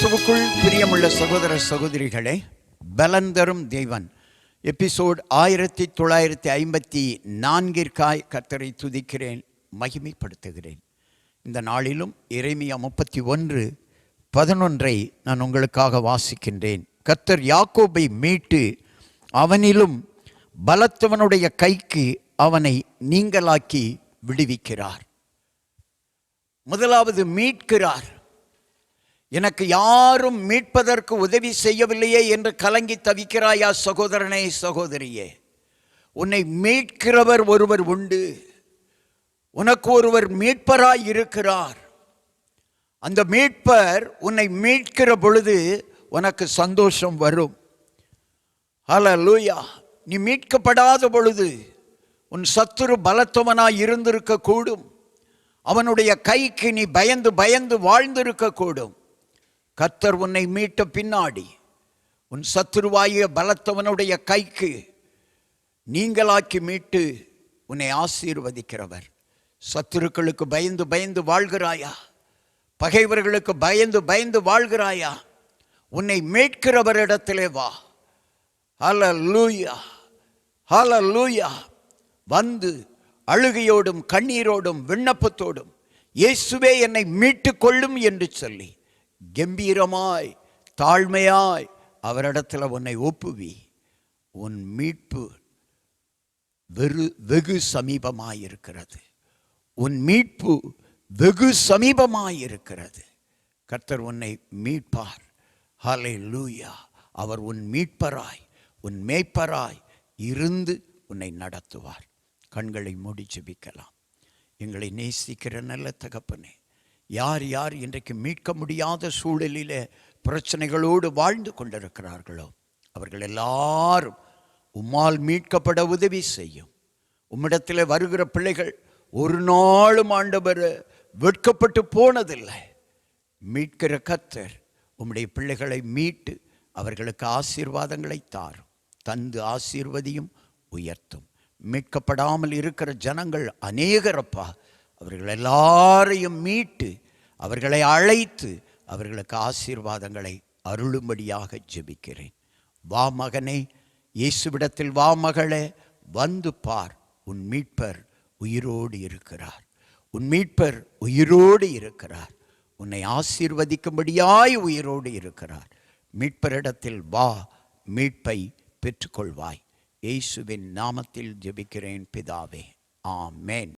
கிறிஸ்துவுக்குள் பிரியமுள்ள சகோதர சகோதரிகளே, பலன் தரும் தேவன் எபிசோட் 1954 கர்த்தரை துதிக்கிறேன், மகிமைப்படுத்துகிறேன். இந்த நாளிலும் எரேமியா 31:11 நான் உங்களுக்காக வாசிக்கின்றேன். கர்த்தர் யாக்கோபை மீட்டு அவனிலும் பலத்தவனுடைய கைக்கு அவனை நீங்களாக்கி விடுவிக்கிறார். முதலாவது மீட்கிறார். எனக்கு யாரும் மீட்பதற்கு உதவி செய்யவில்லையே என்று கலங்கி தவிக்கிறாயா சகோதரனே, சகோதரியே? உன்னை மீட்கிறவர் ஒருவர் உண்டு. உனக்கு ஒருவர் மீட்பராய் இருக்கிறார். அந்த மீட்பர் உன்னை மீட்கிற பொழுது உனக்கு சந்தோஷம் வரும். ஹல்லேலூயா. நீ மீட்கப்படாத பொழுது உன் சத்துரு பலத்தவனாய் இருந்திருக்க கூடும். அவனுடைய கைக்கு நீ பயந்து பயந்து வாழ்ந்திருக்க கூடும். கர்த்தர் உன்னை மீட்ட பின்னாடி உன் சத்துருவாகிய பலத்தவனுடைய கைக்கு நீங்களாக்கி மீட்டு உன்னை ஆசீர்வதிக்கிறவர். சத்துருக்களுக்கு பயந்து பயந்து வாழ்கிறாயா? பகைவர்களுக்கு பயந்து பயந்து வாழ்கிறாயா? உன்னை மீட்கிறவரிடத்திலே வா. ஹல்லேலூயா, ஹல்லேலூயா. வந்து அழுகையோடும் கண்ணீரோடும் விண்ணப்பத்தோடும் இயேசுவே என்னை மீட்டு கொள்ளும் என்று சொல்லி கம்பீரமாய் தாழ்மையாய் அவரிடத்தில் உன்னை ஒப்புவி. உன் மீட்பு வெகு சமீபமாயிருக்கிறது. உன் மீட்பு வெகு சமீபமாயிருக்கிறது. கர்த்தர் உன்னை மீட்பார். ஹல்லேலூயா. அவர் உன் மீட்பராய் உன் மேய்ப்பராய் இருந்து உன்னை நடத்துவார். கண்களை மூடி ஜெபிக்கலாம். எங்களை நேசிக்கிற நல்ல தகப்பனே, யார் யார் இன்றைக்கு மீட்க முடியாத சூழலில் பிரச்சனைகளோடு வாழ்ந்து கொண்டிருக்கிறார்களோ அவர்கள் எல்லாரும் உம்மால் மீட்கப்பட உதவி செய்யும். உம்மிடத்தில் வருகிற பிள்ளைகள் ஒரு நாளும் ஆண்டவர் வெட்கப்பட்டு போனதில்லை. மீட்கிற கர்த்தர் உம்முடைய பிள்ளைகளை மீட்டு அவர்களுக்கு ஆசீர்வாதங்களை தாரும், தந்து ஆசீர்வதியும் உயர்த்தும். மீட்கப்படாமல் இருக்கிற ஜனங்கள் அநேகரப்பா. அவர்கள் எல்லாரையும் மீட்டு அவர்களை அழைத்து அவர்களுக்கு ஆசீர்வாதங்களை அருளும்படியாக ஜெபிக்கிறேன். வா மகனே, இயேசுவிடத்தில் வா மகளே, வந்து பார். உன் மீட்பர் உயிரோடு இருக்கிறார். உன் மீட்பர் உயிரோடு இருக்கிறார். உன்னை ஆசீர்வதிக்கும்படியாய் உயிரோடு இருக்கிறார். மீட்பரிடத்தில் வா, மீட்பை பெற்றுக்கொள்வாய். இயேசுவின் நாமத்தில் ஜெபிக்கிறேன் பிதாவே, ஆமென்.